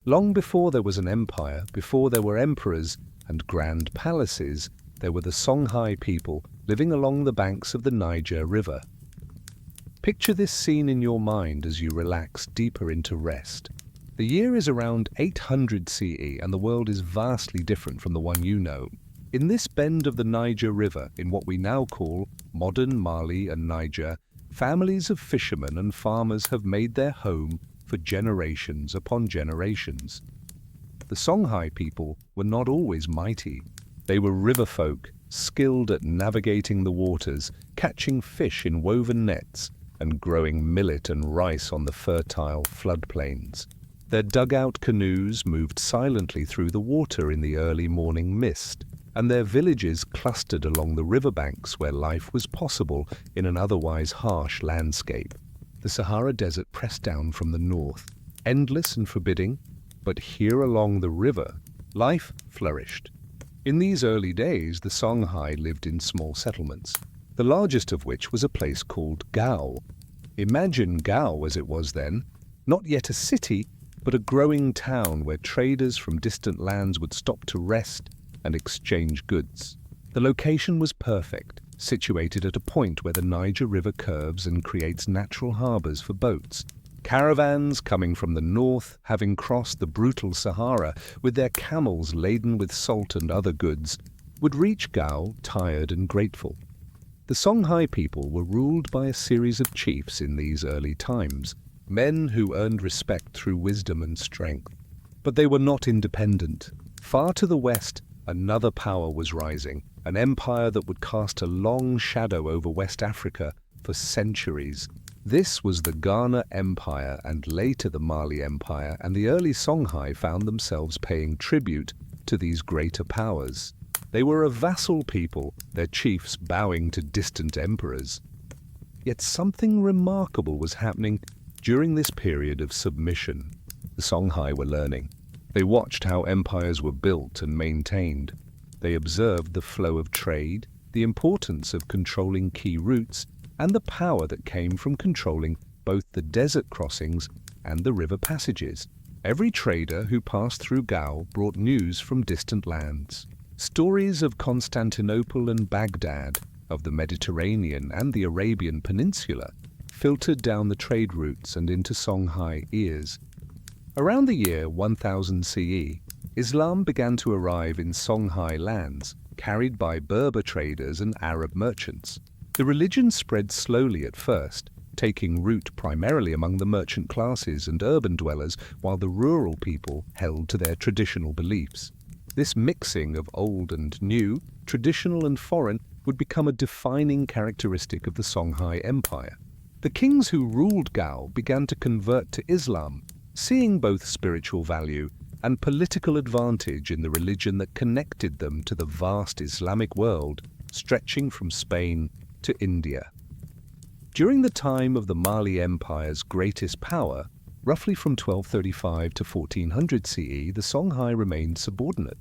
Long before there was an empire, before there were emperors and grand palaces, there were the Songhai people living along the banks of the Niger River. Picture this scene in your mind as you relax deeper into rest. The year is around 800 CE and the world is vastly different from the one you know. In this bend of the Niger River, in what we now call modern Mali and Niger, families of fishermen and farmers have made their home for generations upon generations. The Songhai people were not always mighty. They were river folk, skilled at navigating the waters, catching fish in woven nets, and growing millet and rice on the fertile floodplains. Their dugout canoes moved silently through the water in the early morning mist, and their villages clustered along the riverbanks where life was possible in an otherwise harsh landscape. The Sahara Desert pressed down from the north, endless and forbidding, but here along the river, life flourished. In these early days, the Songhai lived in small settlements, the largest of which was a place called Gao. Imagine Gao as it was then, not yet a city, but a growing town where traders from distant lands would stop to rest and exchange goods. The location was perfect, situated at a point where the Niger River curves and creates natural harbors for boats. Caravans coming from the north, having crossed the brutal Sahara with their camels laden with salt and other goods, would reach Gao tired and grateful. The Songhai people were ruled by a series of chiefs in these early times, men who earned respect through wisdom and strength. But they were not independent. Far to the west, another power was rising, an empire that would cast a long shadow over West Africa for centuries. This was the Ghana Empire and later the Mali Empire, and the early Songhai found themselves paying tribute to these greater powers. They were a vassal people, their chiefs bowing to distant emperors. Yet something remarkable was happening during this period of submission. The Songhai were learning. They watched how empires were built and maintained. They observed the flow of trade, the importance of controlling key routes, and the power that came from controlling both the desert crossings and the river passages. Every trader who passed through Gao brought news from distant lands. Stories of Constantinople and Baghdad, of the Mediterranean and the Arabian Peninsula, filtered down the trade routes and into Songhai ears. Around the year 1000 CE, Islam began to arrive in Songhai lands, carried by Berber traders and Arab merchants. The religion spread slowly at first, taking root primarily among the merchant classes and urban dwellers, while the rural people held to their traditional beliefs. This mixing of old and new, traditional and foreign, would become a defining characteristic of the Songhai Empire. The kings who ruled Gao began to convert to Islam, seeing both spiritual value and political advantage in the religion that connected them to the vast Islamic world, stretching from Spain to India. During the time of the Mali Empire's greatest power, roughly from 1235 to 1400 CE, the Songhai remained subordinate.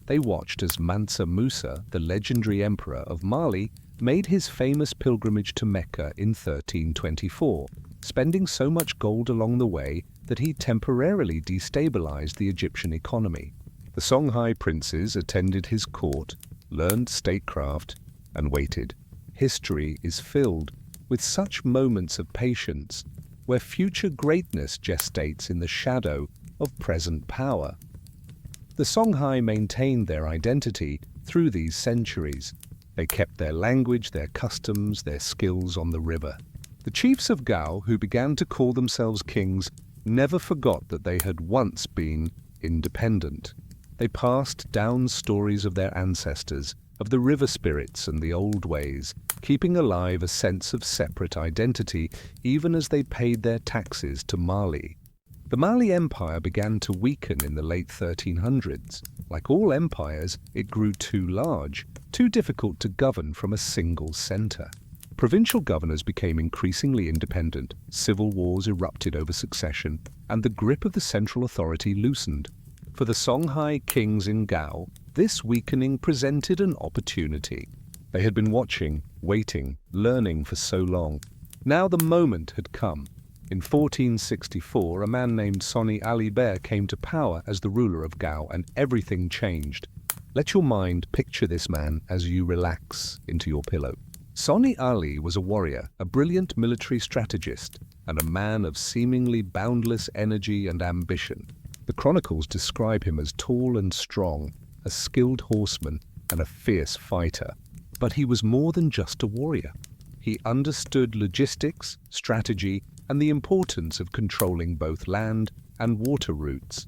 They watched as Mansa Musa, the legendary emperor of Mali, made his famous pilgrimage to Mecca in 1324, spending so much gold along the way that he temporarily destabilized the Egyptian economy. The Songhai princes attended his court, learned statecraft, and waited. History is filled with such moments of patience, where future greatness gestates in the shadow of present power. The Songhai maintained their identity through these centuries. They kept their language, their customs, their skills on the river. The chiefs of Gao, who began to call themselves kings, never forgot that they had once been independent. They passed down stories of their ancestors, of the river spirits and the old ways, keeping alive a sense of separate identity even as they paid their taxes to Mali. The Mali Empire began to weaken in the late 1300s. Like all empires, it grew too large, too difficult to govern from a single center. Provincial governors became increasingly independent, civil wars erupted over succession, and the grip of the central authority loosened. For the Songhai kings in Gao, this weakening presented an opportunity. They had been watching, waiting, learning for so long. Now the moment had come. In 1464, a man named Sonni Ali Ber came to power as the ruler of Gao, and everything changed. Let your mind picture this man as you relax into your pillow. Sonni Ali was a warrior, a brilliant military strategist, and a man of seemingly boundless energy and ambition. The chronicles describe him as tall and strong, a skilled horseman, and a fierce fighter. But he was more than just a warrior. He understood logistics, strategy, and the importance of controlling both land and water routes.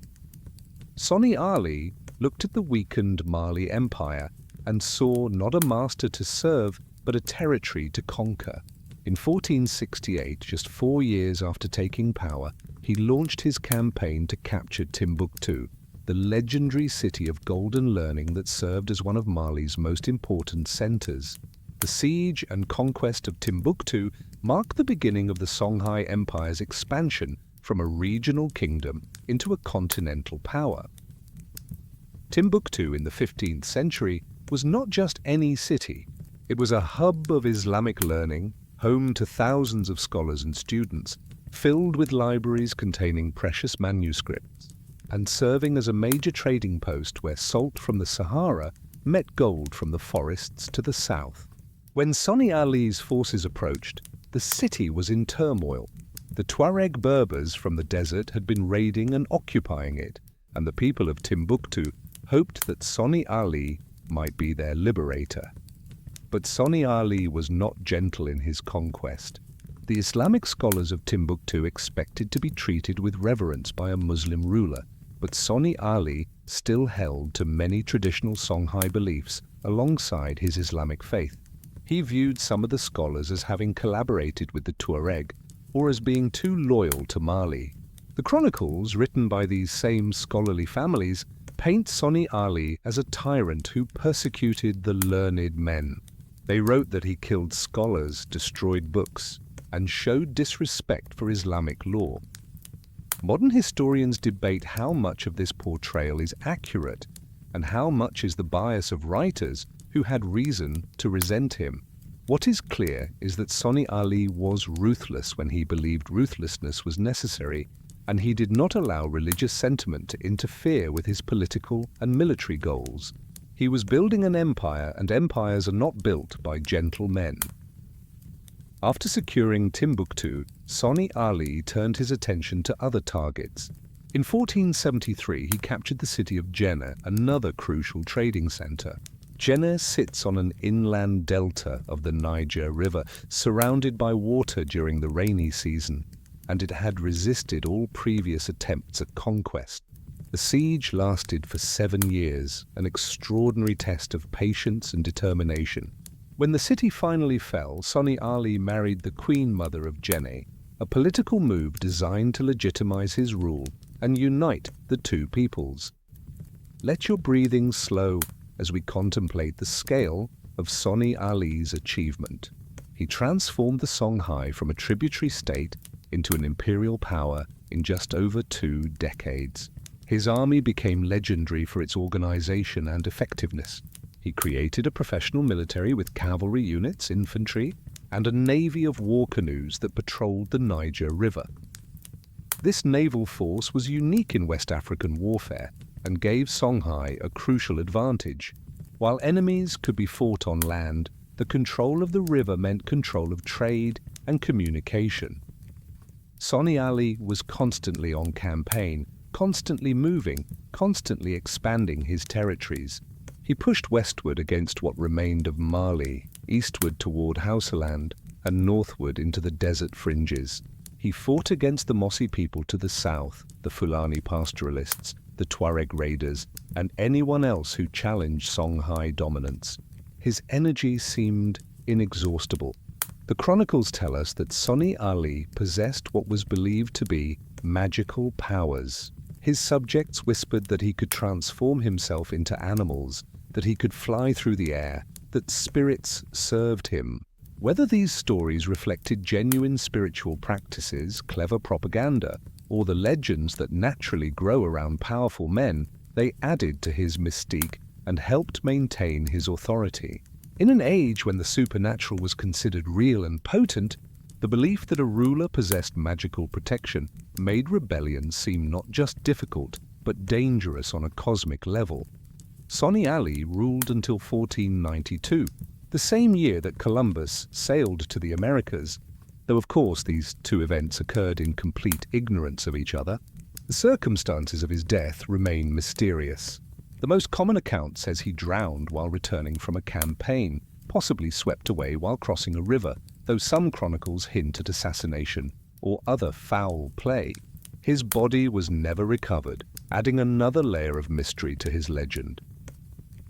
Sonni Ali looked at the weakened Mali Empire and saw not a master to serve, but a territory to conquer. In 1468, just 4 years after taking power, he launched his campaign to capture Timbuktu, the legendary city of golden learning that served as one of Mali's most important centers. The siege and conquest of Timbuktu marked the beginning of the Songhai Empire's expansion from a regional kingdom into a continental power. Timbuktu in the 15th century was not just any city. It was a hub of Islamic learning, home to thousands of scholars and students, filled with libraries containing precious manuscripts, and serving as a major trading post where salt from the Sahara met gold from the forests to the south. When Sonni Ali's forces approached, the city was in turmoil. The Tuareg Berbers from the desert had been raiding and occupying it, and the people of Timbuktu hoped that Sonni Ali might be their liberator. But Sonni Ali was not gentle in his conquest. The Islamic scholars of Timbuktu expected to be treated with reverence by a Muslim ruler, but Sonni Ali still held to many traditional Songhai beliefs alongside his Islamic faith. He viewed some of the scholars as having collaborated with the Tuareg, or as being too loyal to Mali. The chronicles, written by these same scholarly families, paint Sonni Ali as a tyrant who persecuted the learned men. They wrote that he killed scholars, destroyed books, and showed disrespect for Islamic law. Modern historians debate how much of this portrayal is accurate, and how much is the bias of writers who had reason to resent him. What is clear is that Sonni Ali was ruthless when he believed ruthlessness was necessary, and he did not allow religious sentiment to interfere with his political and military goals. He was building an empire, and empires are not built by gentle men. After securing Timbuktu, Sonni Ali turned his attention to other targets. In 1473, he captured the city of Jenne, another crucial trading center. Jenne sits on an inland delta of the Niger River, surrounded by water during the rainy season, and it had resisted all previous attempts at conquest. The siege lasted for 7 years, an extraordinary test of patience and determination. When the city finally fell, Sonni Ali married the queen mother of Jenne, a political move designed to legitimize his rule and unite the two peoples. Let your breathing slow as we contemplate the scale of Sonni Ali's achievement. He transformed the Songhai from a tributary state into an imperial power in just over 2 decades. His army became legendary for its organization and effectiveness. He created a professional military with cavalry units, infantry, and a navy of war canoes that patrolled the Niger River. This naval force was unique in West African warfare and gave Songhai a crucial advantage. While enemies could be fought on land, the control of the river meant control of trade and communication. Sonni Ali was constantly on campaign, constantly moving, constantly expanding his territories. He pushed westward against what remained of Mali, eastward toward Hausaland, and northward into the desert fringes. He fought against the Mossi people to the south, the Fulani pastoralists, the Tuareg raiders, and anyone else who challenged Songhai dominance. His energy seemed inexhaustible. The chronicles tell us that Sonni Ali possessed what was believed to be magical powers. His subjects whispered that he could transform himself into animals, that he could fly through the air, that spirits served him. Whether these stories reflected genuine spiritual practices, clever propaganda, or the legends that naturally grow around powerful men, they added to his mystique and helped maintain his authority. In an age when the supernatural was considered real and potent, The belief that a ruler possessed magical protection made rebellion seem not just difficult, but dangerous on a cosmic level. Sonni Ali ruled until 1492, the same year that Columbus sailed to the Americas, though of course these two events occurred in complete ignorance of each other. The circumstances of his death remain mysterious. The most common account says he drowned while returning from a campaign, possibly swept away while crossing a river, though some chronicles hint at assassination or other foul play. His body was never recovered, adding another layer of mystery to his legend.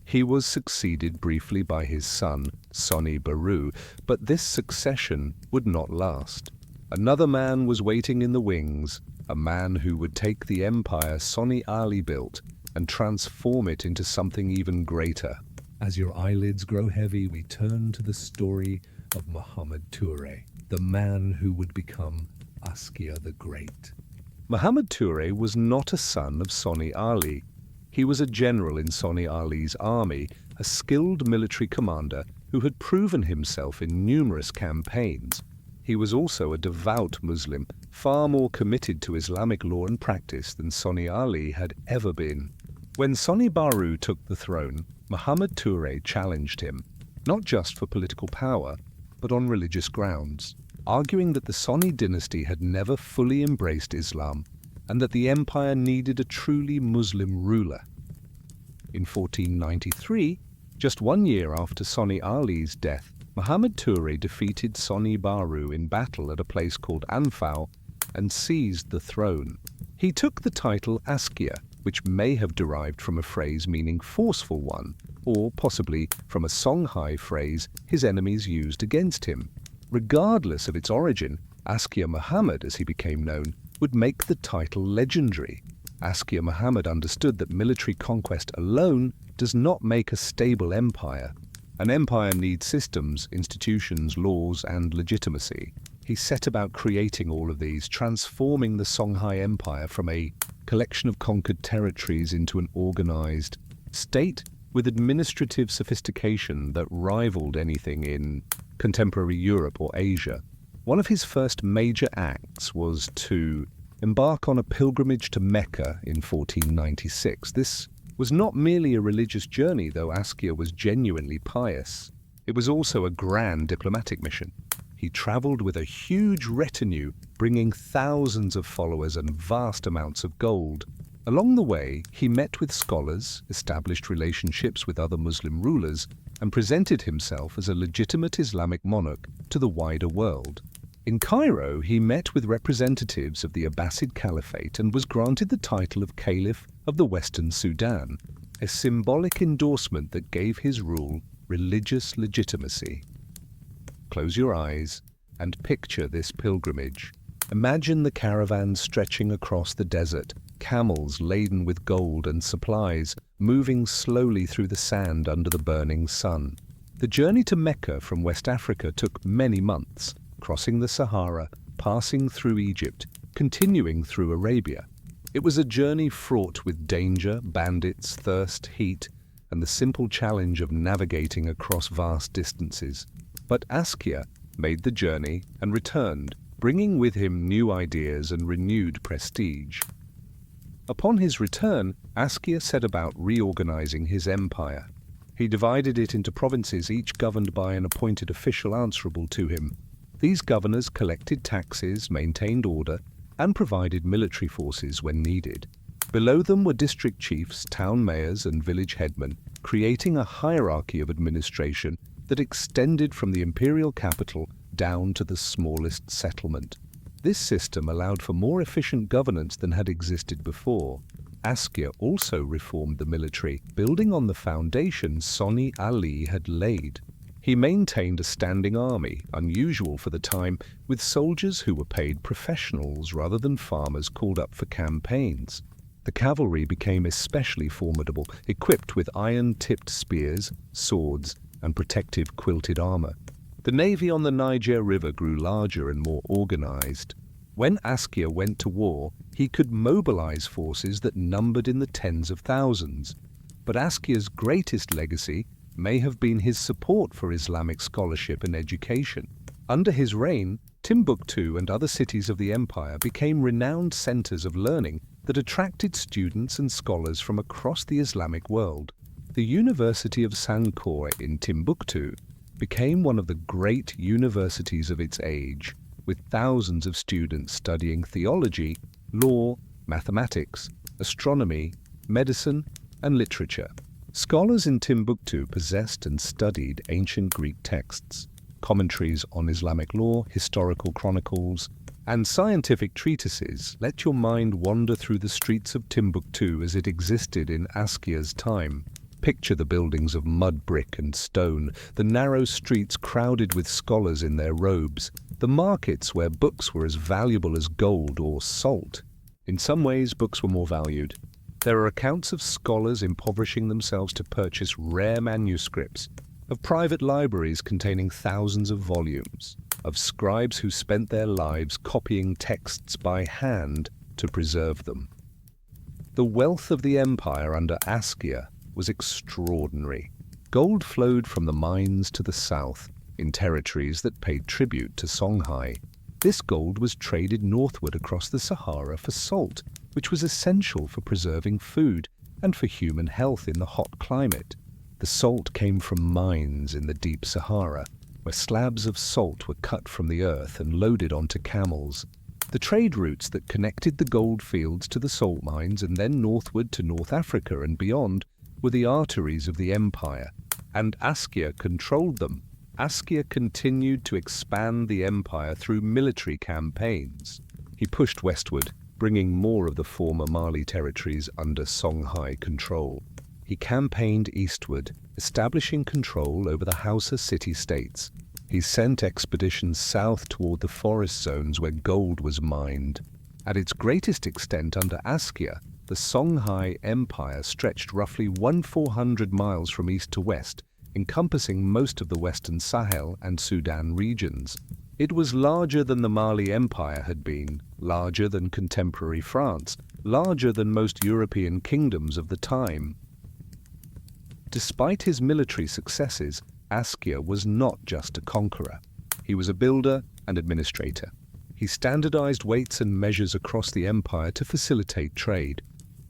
He was succeeded briefly by his son, Sonni Ber, but this succession would not last. Another man was waiting in the wings, a man who would take the empire Sonni Ali built and transform it into something even greater. As your eyelids grow heavy, we turn to the story of Muhammad Toure, the man who would become Askia the Great. Muhammad Toure was not a son of Sonni Ali. He was a general in Sonni Ali's army, a skilled military commander who had proven himself in numerous campaigns. He was also a devout Muslim, far more committed to Islamic law and practice than Sonni Ali had ever been. When Sonni Ber took the throne, Muhammad Toure challenged him, not just for political power, but on religious grounds, arguing that the Sonni dynasty had never fully embraced Islam and that the empire needed a truly Muslim ruler. In 1493, just 1 year after Sonni Ali's death, Muhammad Toure defeated Sonni Ber in battle at a place called Anfao and seized the throne. He took the title Askia, which may have derived from a phrase meaning forceful one, or possibly from a Songhai phrase his enemies used against him. Regardless of its origin, Askia Muhammad, as he became known, would make the title legendary. Askia Muhammad understood that military conquest alone does not make a stable empire. An empire needs systems, institutions, laws, and legitimacy. He set about creating all of these, transforming the Songhai Empire from a collection of conquered territories into an organized state with administrative sophistication that rivaled anything in contemporary Europe or Asia. One of his first major acts was to embark on a pilgrimage to Mecca in 1496. This was not merely a religious journey, though Askia was genuinely pious. It was also a grand diplomatic mission. He traveled with a huge retinue, bringing thousands of followers and vast amounts of gold. Along the way, he met with scholars, established relationships with other Muslim rulers, and presented himself as a legitimate Islamic monarch to the wider world. In Cairo, he met with representatives of the Abbasid Caliphate and was granted the title of Caliph of the Western Sudan, a symbolic endorsement that gave his rule religious legitimacy. Close your eyes and picture this pilgrimage. Imagine the caravan stretching across the desert, camels laden with gold and supplies, moving slowly through the sand under the burning sun. The journey to Mecca from West Africa took many months, crossing the Sahara, passing through Egypt, continuing through Arabia. It was a journey fraught with danger, bandits, thirst, heat, and the simple challenge of navigating across vast distances. But Askia made the journey and returned, bringing with him new ideas and renewed prestige. Upon his return, Askia set about reorganizing his empire. He divided it into provinces, each governed by an appointed official answerable to him. These governors collected taxes, maintained order, and provided military forces when needed. Below them were district chiefs, town mayors, and village headmen, creating a hierarchy of administration that extended from the imperial capital down to the smallest settlement. This system allowed for more efficient governance than had existed before. Askia also reformed the military, building on the foundation Sonni Ali had laid. He maintained a standing army, unusual for the time, with soldiers who were paid professionals rather than farmers called up for campaigns. The cavalry became especially formidable, equipped with iron-tipped spears, swords, and protective quilted armor. The navy on the Niger River grew larger and more organized. When Askia went to war, he could mobilize forces that numbered in the tens of thousands. But Askia's greatest legacy may have been his support for Islamic scholarship and education. Under his reign, Timbuktu and other cities of the empire became renowned centers of learning that attracted students and scholars from across the Islamic world. The University of Sankore in Timbuktu became one of the great universities of its age, with thousands of students studying theology, law, mathematics, astronomy, medicine, and literature. Scholars in Timbuktu possessed and studied ancient Greek texts, commentaries on Islamic law, historical chronicles, and scientific treatises. Let your mind wander through the streets of Timbuktu as it existed in Askia's time. Picture the buildings of mud, brick, and stone, the narrow streets crowded with scholars in their robes, the markets where books were as valuable as gold or salt. In some ways, books were more valued. There are accounts of scholars impoverishing themselves to purchase rare manuscripts, of private libraries containing thousands of volumes, of scribes who spent their lives copying texts by hand to preserve them. The wealth of the empire under Askia was extraordinary. Gold flowed from the mines to the south, in territories that paid tribute to Songhai. This gold was traded northward across the Sahara for salt, which was essential for preserving food and for human health in the hot climate. The salt came from mines in the deep Sahara, where slabs of salt were cut from the earth and loaded onto camels. The trade routes that connected the gold fields to the salt mines and then northward to North Africa and beyond were the arteries of the empire, and Askia controlled them. Askia continued to expand the empire through military campaigns. He pushed westward, bringing more of the former Mali territories under Songhai control. He campaigned eastward, establishing control over the Hausa city-states. He sent expeditions south toward the forest zones where gold was mined. At its greatest extent under Askia, the Songhai Empire stretched roughly 1,400 miles from east to west, encompassing most of the western Sahel and Sudan regions. It was larger than the Mali Empire had been, larger than contemporary France, larger than most European kingdoms of the time. Despite his military successes, Askia was not just a conqueror. He was a builder and administrator. He standardized weights and measures across the empire to facilitate trade.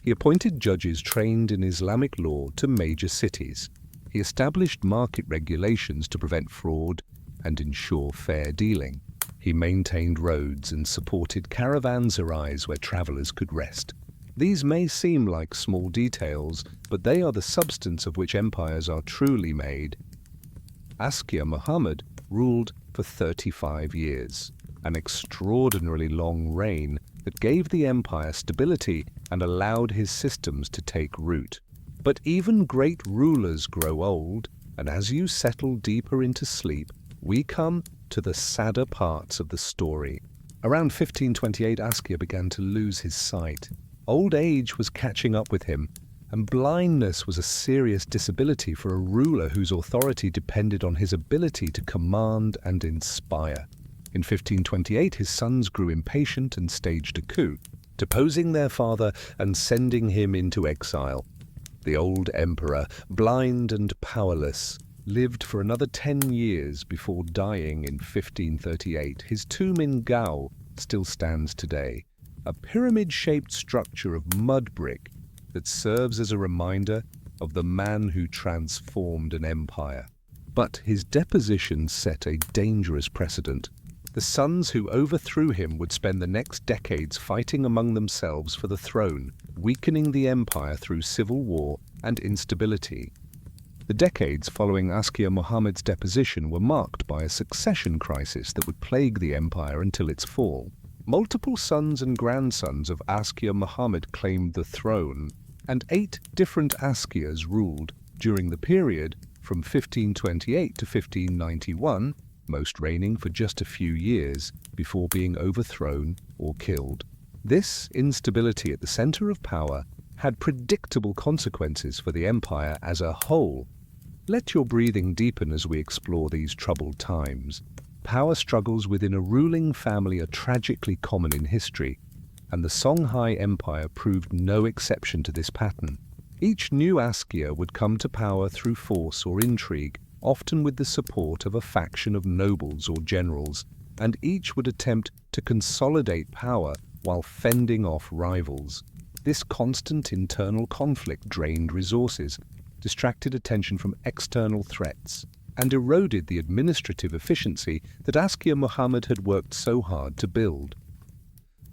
He appointed judges trained in Islamic law to major cities. He established market regulations to prevent fraud and ensure fair dealing. He maintained roads and supported caravanserais where travelers could rest. These may seem like small details, but they are the substance of which empires are truly made. Askia Muhammad ruled for 35 years, an extraordinarily long reign that gave the empire stability and allowed his systems to take root. But even great rulers grow old, and as you settle deeper into sleep, we come to the sadder parts of the story. Around 1528, Askia began to lose his sight. Old age was catching up with him, and blindness was a serious disability for a ruler whose authority depended on his ability to command and inspire. In 1528, his sons grew impatient and staged a coup, deposing their father and sending him into exile. The old emperor, blind and powerless, lived for another 10 years before dying in 1538. His tomb in Gao still stands today, a pyramid-shaped structure of mud brick that serves as a reminder of the man who transformed an empire. But his deposition set a dangerous precedent. The sons who overthrew him would spend the next decades fighting among themselves for the throne, weakening the empire through civil war and instability. The decades following Askia Muhammad's deposition were marked by a succession crisis that would plague the empire until its fall. Multiple sons and grandsons of Askia Muhammad claimed the throne, and 8 different Askias ruled during the period from 1528 to 1591, most reigning for just a few years before being overthrown or killed. This instability at the center of power had predictable consequences for the empire as a whole. Let your breathing deepen as we explore these troubled times. Power struggles within a ruling family are tragically common in history, and the Songhai Empire proved no exception to this pattern. Each new Askia would come to power through force or intrigue, often with the support of a faction of nobles or generals, and each would attempt to consolidate power while fending off rivals. This constant internal conflict drained resources, distracted attention from external threats, and eroded the administrative efficiency that Askia Muhammad had worked so hard to build.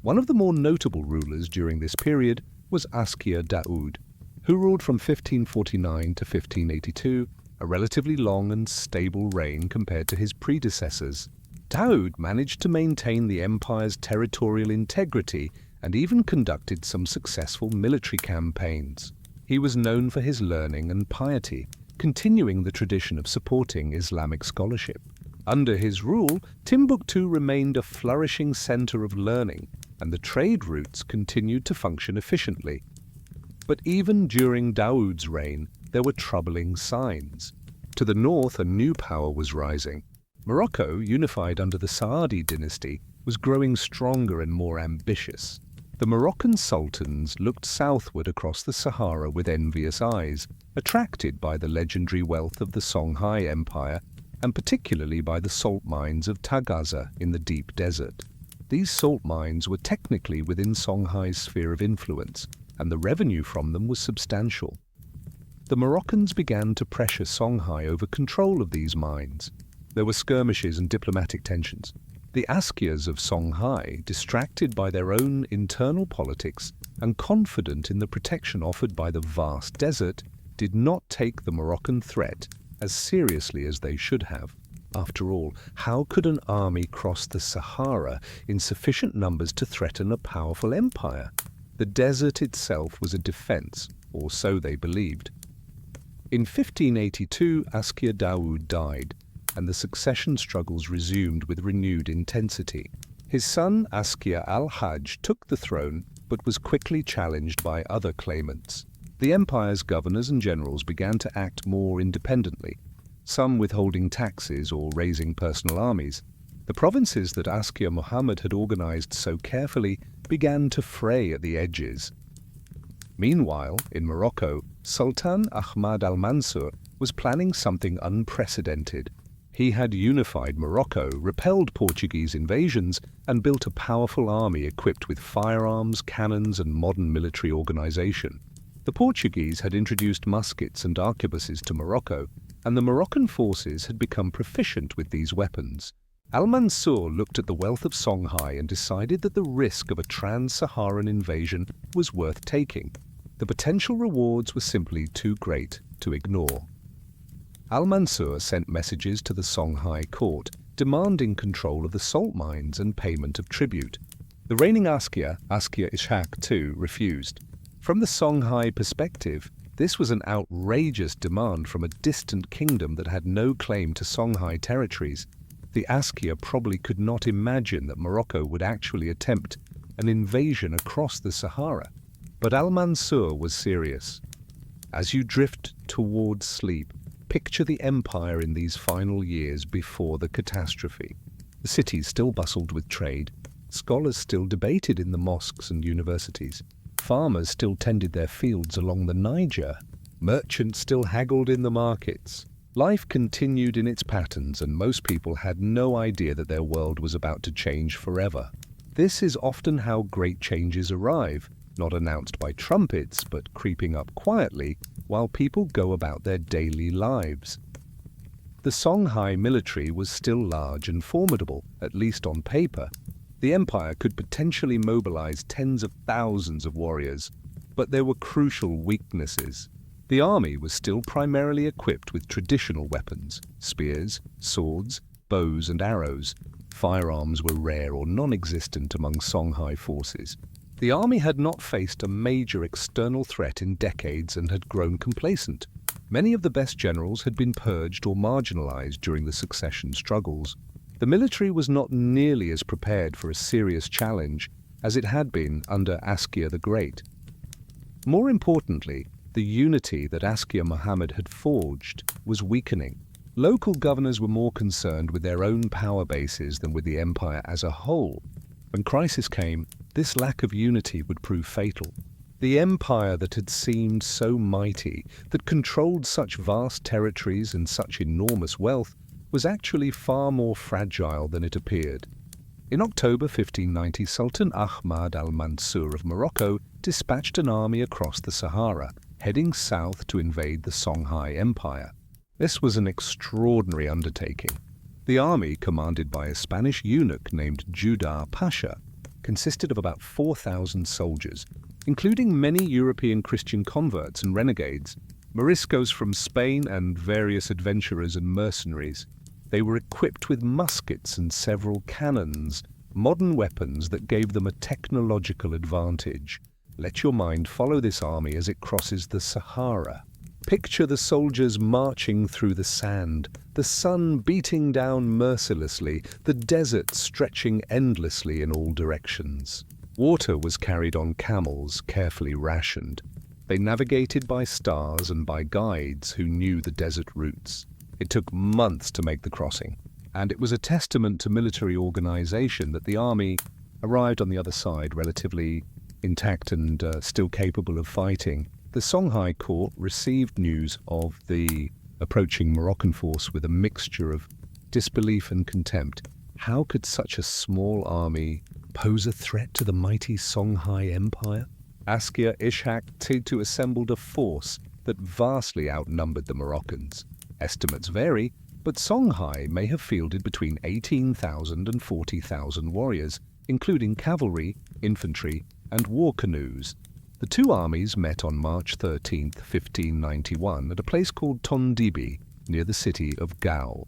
One of the more notable rulers during this period was Askia Daud, who ruled from 1549 to 1582, a relatively long and stable reign compared to his predecessors. Daud managed to maintain the empire's territorial integrity and even conducted some successful military campaigns. He was known for his learning and piety, continuing the tradition of supporting Islamic scholarship. Under his rule, Timbuktu remained a flourishing center of learning, and the trade routes continued to function efficiently. But even during Daud's reign, there were troubling signs. To the north, a new power was rising. Morocco, unified under the Saadi dynasty, was growing stronger and more ambitious. The Moroccan sultans looked southward across the Sahara with envious eyes, attracted by the legendary wealth of the Songhai Empire, and particularly by the salt mines of Tagaza in the deep desert. These salt mines were technically within Songhai's sphere of influence, and the revenue from them was substantial. The Moroccans began to pressure Songhai over control of these mines. There were skirmishes and diplomatic tensions. The Askias of Songhai, distracted by their own internal politics and confident in the protection offered by the vast desert, did not take the Moroccan threat as seriously as they should have. After all, how could an army cross the Sahara in sufficient numbers to threaten a powerful empire? The desert itself was a defense, or so they believed. In 1582, Askia Daud died, and the succession struggles resumed with renewed intensity. His son Askia al-Hajj took the throne, but was quickly challenged by other claimants. The empire's governors and generals began to act more independently, some withholding taxes or raising personal armies. The provinces that Askia Muhammad had organized so carefully began to fray at the edges. Meanwhile, in Morocco, Sultan Ahmad al-Mansur was planning something unprecedented. He had unified Morocco, repelled Portuguese invasions, and built a powerful army equipped with firearms, cannons, and modern military organization. The Portuguese had introduced muskets and arquebuses to Morocco, and the Moroccan forces had become proficient with these weapons. Al-Mansur looked at the wealth of Songhai and decided that the risk of a trans-Saharan invasion was worth taking. The potential rewards were simply too great to ignore. Al-Mansur sent messages to the Songhai court, demanding control of the salt mines and payment of tribute. The reigning Askia Ishaq II, refused. From the Songhai perspective, this was an outrageous demand from a distant kingdom that had no claim to Songhai territories. The Askia probably could not imagine that Morocco would actually attempt an invasion across the Sahara. But Al-Mansur was serious. As you drift towards sleep, picture the empire in these final years before the catastrophe. The cities still bustled with trade, scholars still debated in the mosques and universities, farmers still tended their fields along the Niger, merchants still haggled in the markets. Life continued in its patterns, and most people had no idea that their world was about to change forever. This is often how great changes arrive, not announced by trumpets, but creeping up quietly while people go about their daily lives. The Songhai military was still large and formidable, at least on paper. The empire could potentially mobilize tens of thousands of warriors, but there were crucial weaknesses. The army was still primarily equipped with traditional weapons, spears, swords, bows and arrows. Firearms were rare or non-existent among Songhai forces. The army had not faced a major external threat in decades and had grown complacent. Many of the best generals had been purged or marginalized during the succession struggles. The military was not nearly as prepared for a serious challenge as it had been under Askia the Great. More importantly, the unity that Askia Muhammad had forged was weakening. Local governors were more concerned with their own power bases than with the empire as a whole. When crisis came, this lack of unity would prove fatal. The empire that had seemed so mighty, that controlled such vast territories and such enormous wealth, was actually far more fragile than it appeared. In October 1590, Sultan Ahmad al-Mansur of Morocco dispatched an army across the Sahara, heading south to invade the Songhai Empire. This was an extraordinary undertaking. The army, commanded by a Spanish eunuch named Judar Pasha, consisted of about 4,000 soldiers, including many European Christian converts and renegades, Moriscos from Spain, and various adventurers and mercenaries. They were equipped with muskets and several cannons, modern weapons that gave them a technological advantage. Let your mind follow this army as it crosses the Sahara. Picture the soldiers marching through the sand, the sun beating down mercilessly, the desert stretching endlessly in all directions. Water was carried on camels, carefully rationed. They navigated by stars and by guides who knew the desert routes. It took months to make the crossing, and it was a testament to military organization that the army arrived on the other side relatively intact and still capable of fighting. The Songhai court received news of the approaching Moroccan force with a mixture of disbelief and contempt. How could such a small army pose a threat to the mighty Songhai Empire? Askia Ishak assembled a force that vastly outnumbered the Moroccans. Estimates vary, but Songhai may have fielded between 18,000 and 40,000 warriors, including cavalry, infantry, and war canoes. The two armies met on March 13, 1591, at a place called Tondibi, near the city of Gao.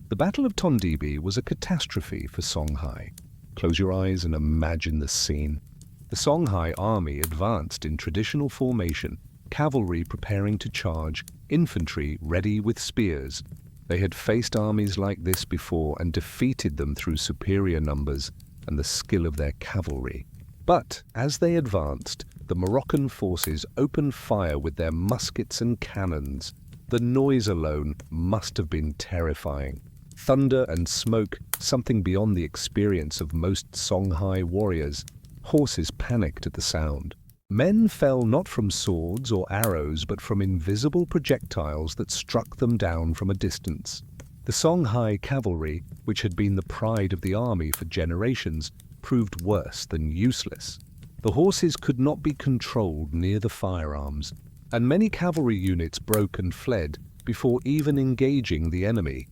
The Battle of Tondibi was a catastrophe for Songhai. Close your eyes and imagine the scene. The Songhai army advanced in traditional formation, cavalry preparing to charge, infantry ready with spears. They had faced armies like this before and defeated them through superior numbers and the skill of their cavalry. But as they advanced, the Moroccan forces opened fire with their muskets and cannons. The noise alone must have been terrifying. Thunder and smoke, something beyond the experience of most Songhai warriors. Horses panicked at the sound. Men fell not from swords or arrows, but from invisible projectiles that struck them down from a distance. The Songhai cavalry, which had been the pride of the army for generations, proved worse than useless. The horses could not be controlled near the firearms, and many cavalry units broke and fled before even engaging the enemy.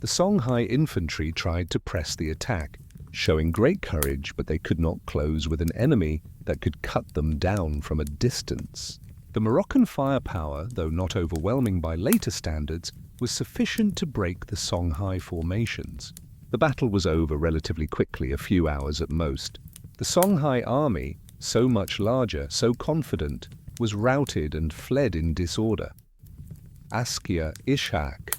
The Songhai infantry tried to press the attack, showing great courage, but they could not close with an enemy that could cut them down from a distance. The Moroccan firepower, though not overwhelming by later standards, was sufficient to break the Songhai formations. The battle was over relatively quickly, a few hours at most. The Songhai army, so much larger, so confident, was routed and fled in disorder. Askia Ishak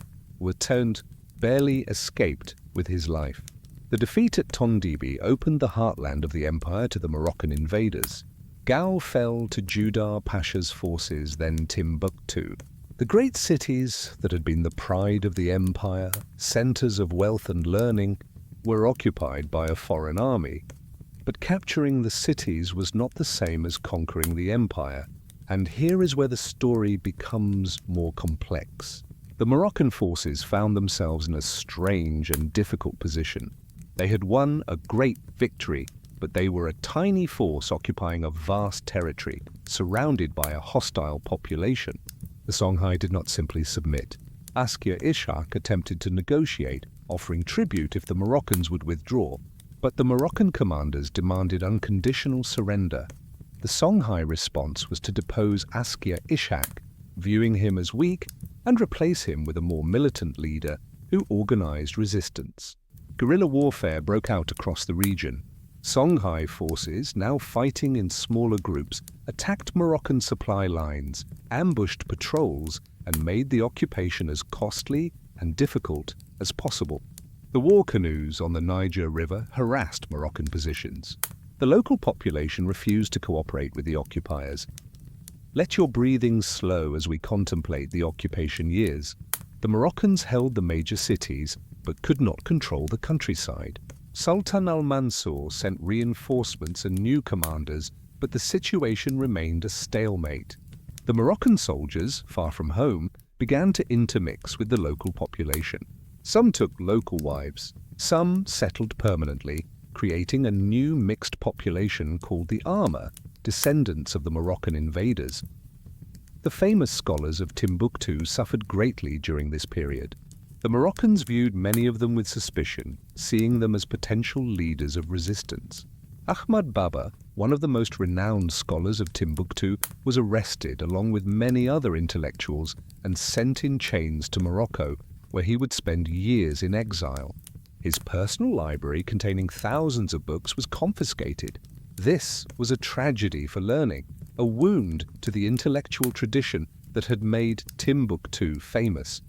barely escaped with his life. The defeat at Tondibi opened the heartland of the empire to the Moroccan invaders. Gao fell to Judar Pasha's forces, then Timbuktu. The great cities that had been the pride of the empire, centers of wealth and learning, were occupied by a foreign army. But capturing the cities was not the same as conquering the empire, and here is where the story becomes more complex. The Moroccan forces found themselves in a strange and difficult position. They had won a great victory, but they were a tiny force occupying a vast territory, surrounded by a hostile population. The Songhai did not simply submit. Askia Ishak attempted to negotiate, offering tribute if the Moroccans would withdraw, but the Moroccan commanders demanded unconditional surrender. The Songhai response was to depose Askia Ishak, viewing him as weak, and replace him with a more militant leader who organized resistance. Guerrilla warfare broke out across the region. Songhai forces, now fighting in smaller groups, attacked Moroccan supply lines, ambushed patrols, and made the occupation as costly and difficult as possible. The war canoes on the Niger River harassed Moroccan positions. The local population refused to cooperate with the occupiers. Let your breathing slow as we contemplate the occupation years. The Moroccans held the major cities, but could not control the countryside. Sultan al-Mansur sent reinforcements and new commanders, but the situation remained a stalemate. The Moroccan soldiers, far from home, began to intermix with the local population. Some took local wives, some settled permanently, creating a new mixed population called the Ama, descendants of the Moroccan invaders. The famous scholars of Timbuktu suffered greatly during this period. The Moroccans viewed many of them with suspicion, seeing them as potential leaders of resistance. Ahmad Baba, one of the most renowned scholars of Timbuktu, was arrested along with many other intellectuals and sent in chains to Morocco, where he would spend years in exile. His personal library, containing thousands of books, was confiscated. This was a tragedy for learning, a wound to the intellectual tradition that had made Timbuktu famous.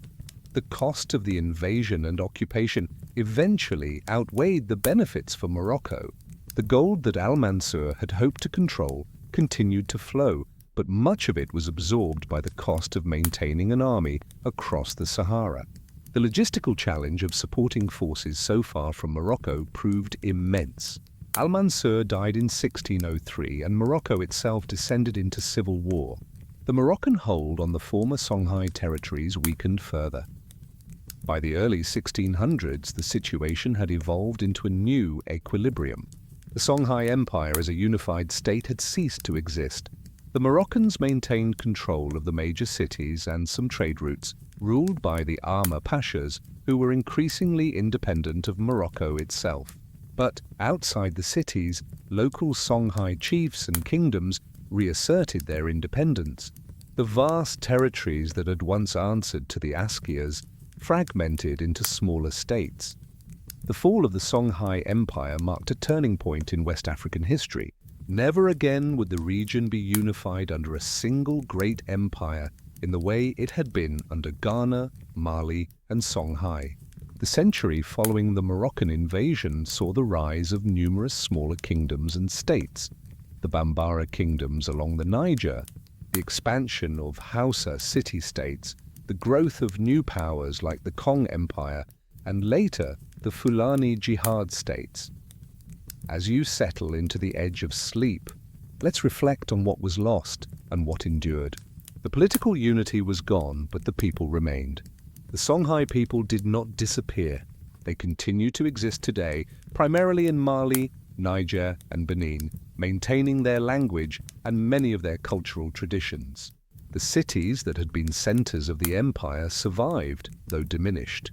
The cost of the invasion and occupation eventually outweighed the benefits for Morocco. The gold that Al-Mansur had hoped to control continued to flow, but much of it was absorbed by the cost of maintaining an army across the Sahara. The logistical challenge of supporting forces so far from Morocco proved immense. Al-Mansur died in 1603 and Morocco itself descended into civil war. The Moroccan hold on the former Songhai territories weakened further. By the early 1600s, the situation had evolved into a new equilibrium. The Songhai Empire as a unified state had ceased to exist. The Moroccans maintained control of the major cities and some trade routes, ruled by the Ama Pashas, who were increasingly independent of Morocco itself. But outside the cities, local Songhai chiefs and kingdoms reasserted their independence. The vast territories that had once answered to the Askias fragmented into smaller states. The fall of the Songhai Empire marked a turning point in West African history. Never again would the region be unified under a single great empire in the way it had been under Ghana, Mali, and Songhai. The century following the Moroccan invasion saw the rise of numerous smaller kingdoms and states. The Bambara kingdoms along the Niger, the expansion of Hausa city-states, the growth of new powers like the Kong Empire, and later the Fulani jihad states. As you settle into the edge of sleep, let's reflect on what was lost and what endured. The political unity was gone, but the people remained. The Songhai people did not disappear. They continue to exist today, primarily in Mali, Niger, and Benin, maintaining their language and many of their cultural traditions. The cities that had been centers of the empire survived, though diminished.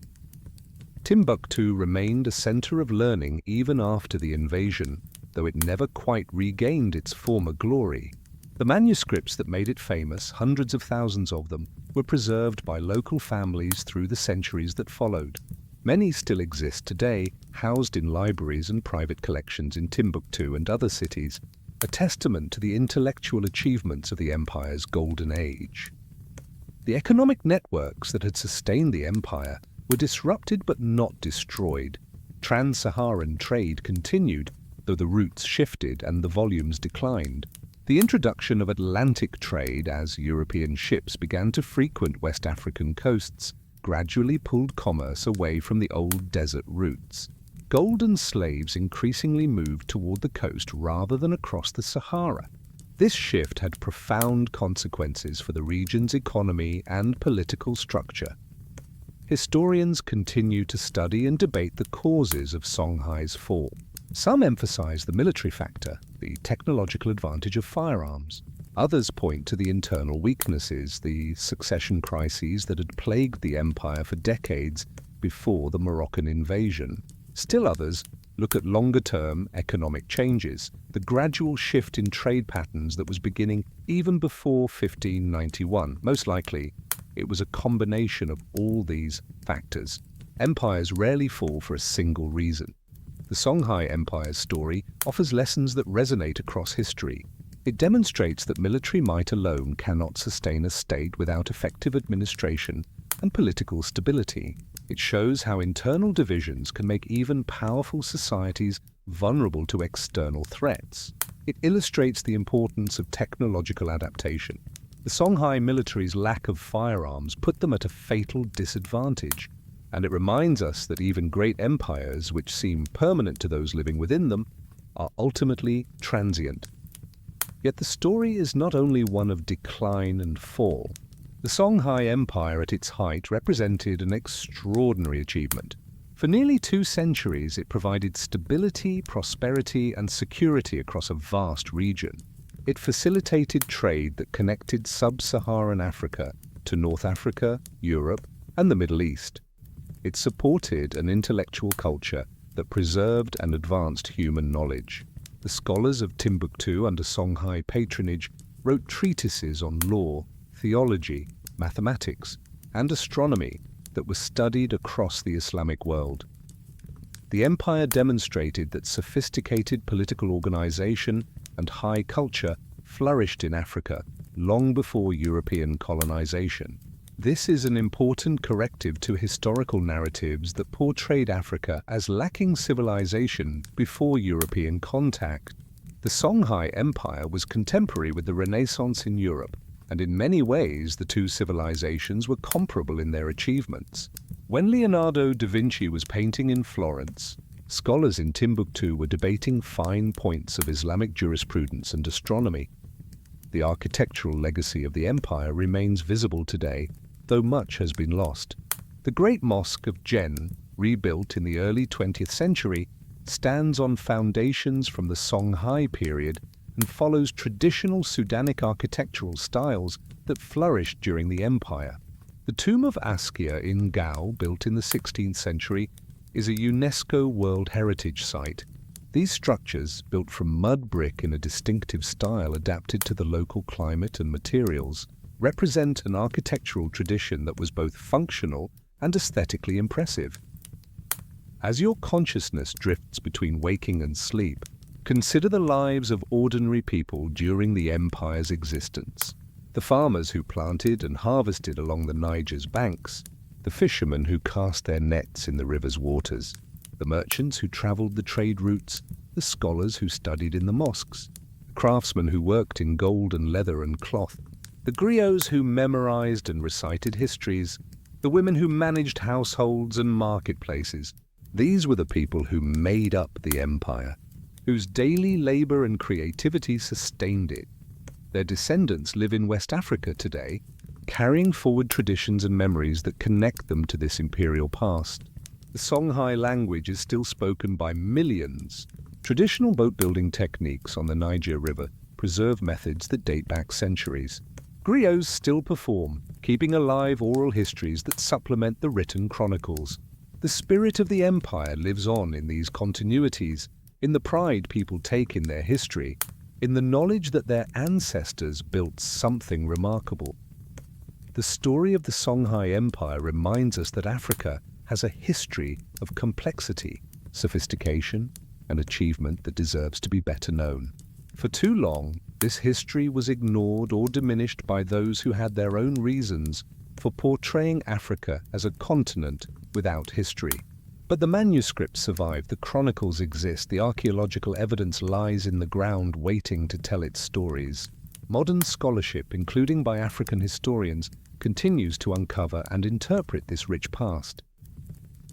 Timbuktu remained a center of learning even after the invasion, though it never quite regained its former glory. The manuscripts that made it famous, hundreds of thousands of them, were preserved by local families through the centuries that followed. Many still exist today, housed in libraries and private collections in Timbuktu and other cities, a testament to the intellectual achievements of the empire's golden age. The economic networks that had sustained the empire were disrupted but not destroyed. Trans-Saharan trade continued, though the routes shifted and the volumes declined. The introduction of Atlantic trade as European ships began to frequent West African coasts gradually pulled commerce away from the old desert routes. Golden slaves increasingly moved toward the coast rather than across the Sahara. This shift had profound consequences for the region's economy and political structure. Historians continue to study and debate the causes of Songhai's fall. Some emphasize the military factor, the technological advantage of firearms. Others point to the internal weaknesses, the succession crises that had plagued the empire for decades before the Moroccan invasion. Still others look at longer-term economic changes, the gradual shift in trade patterns that was beginning even before 1591. Most likely, it was a combination of all these factors. Empires rarely fall for a single reason. The Songhai Empire's story offers lessons that resonate across history. It demonstrates that military might alone cannot sustain a state without effective administration and political stability. It shows how internal divisions can make even powerful societies vulnerable to external threats. It illustrates the importance of technological adaptation. The Songhai military's lack of firearms put them at a fatal disadvantage, and it reminds us that even great empires, which seem permanent to those living within them, are ultimately transient. Yet the story is not only one of decline and fall. The Songhai Empire at its height represented an extraordinary achievement. For nearly 2 centuries, it provided stability, prosperity, and security across a vast region. It facilitated trade that connected sub-Saharan Africa to North Africa, Europe, and the Middle East. It supported an intellectual culture that preserved and advanced human knowledge. The scholars of Timbuktu under Songhai patronage wrote treatises on law, theology, mathematics, and astronomy that were studied across the Islamic world. The empire demonstrated that sophisticated political organization and high culture flourished in Africa long before European colonization. This is an important corrective to historical narratives that portrayed Africa as lacking civilization before European contact. The Songhai Empire was contemporary with the Renaissance in Europe, and in many ways the 2 civilizations were comparable in their achievements. When Leonardo da Vinci was painting in Florence, scholars in Timbuktu were debating fine points of Islamic jurisprudence and astronomy. The architectural legacy of the empire remains visible today, though much has been lost. The Great Mosque of Djen, rebuilt in the early 20th century, stands on foundations from the Songhai period and follows traditional Sudanic architectural styles that flourished during the empire. The tomb of Askia in Gao, built in the 16th century, is a UNESCO World Heritage Site. These structures, built from mud brick in a distinctive style adapted to the local climate and materials, represent an architectural tradition that was both functional and aesthetically impressive. As your consciousness drifts between waking and sleep, consider the lives of ordinary people during the empire's existence. The farmers who planted and harvested along the Niger's banks, the fishermen who cast their nets in the river's waters, the merchants who traveled the trade routes, the scholars who studied in the mosques, the craftsmen who worked in gold and leather and cloth, the griots who memorized and recited histories, the women who managed households and marketplaces. These were the people who made up the empire, whose daily labor and creativity sustained it. Their descendants live in West Africa today, carrying forward traditions and memories that connect them to this imperial past. The Songhai language is still spoken by millions. Traditional boat-building techniques on the Niger River preserve methods that date back centuries. Griots still perform, keeping alive oral histories that supplement the written chronicles. The spirit of the empire lives on in these continuities, in the pride people take in their history, in the knowledge that their ancestors built something remarkable. The story of the Songhai Empire reminds us that Africa has a history of complexity, sophistication, and achievement that deserves to be better known. For too long, this history was ignored or diminished by those who had their own reasons for portraying Africa as a continent without history. But the manuscripts survive, the chronicles exist, the archaeological evidence lies in the ground waiting to tell its stories. Modern scholarship, including by African historians, continues to uncover and interpret this rich past.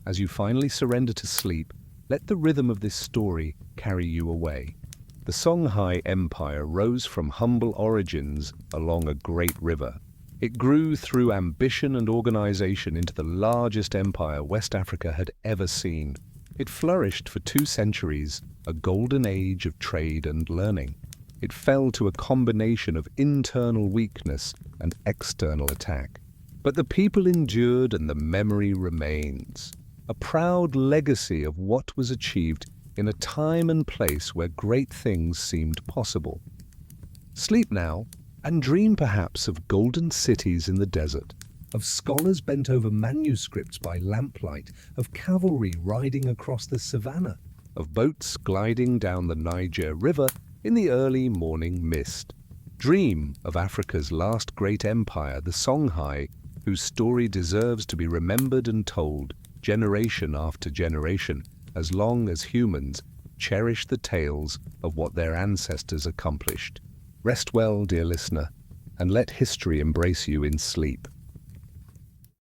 As you finally surrender to sleep, let the rhythm of this story carry you away. The Songhai Empire rose from humble origins along a great river. It grew through ambition and organization into the largest empire West Africa had ever seen. It flourished for 2 centuries, a golden age of trade and learning. It fell to a combination of internal weakness and external attack. But the people endured and the memory remains. A proud legacy of what was achieved in a time and place where great things seemed possible. Sleep now, and dream perhaps of golden cities in the desert, of scholars bent over manuscripts by lamplight, of cavalry riding across the savannah, of boats gliding down the Niger River in the early morning mist. Dream of Africa's last great empire, the Songhai, whose story deserves to be remembered and told, generation after generation, as long as humans cherish the tales of what their ancestors accomplished. Rest well, dear listener, and let history embrace you in sleep.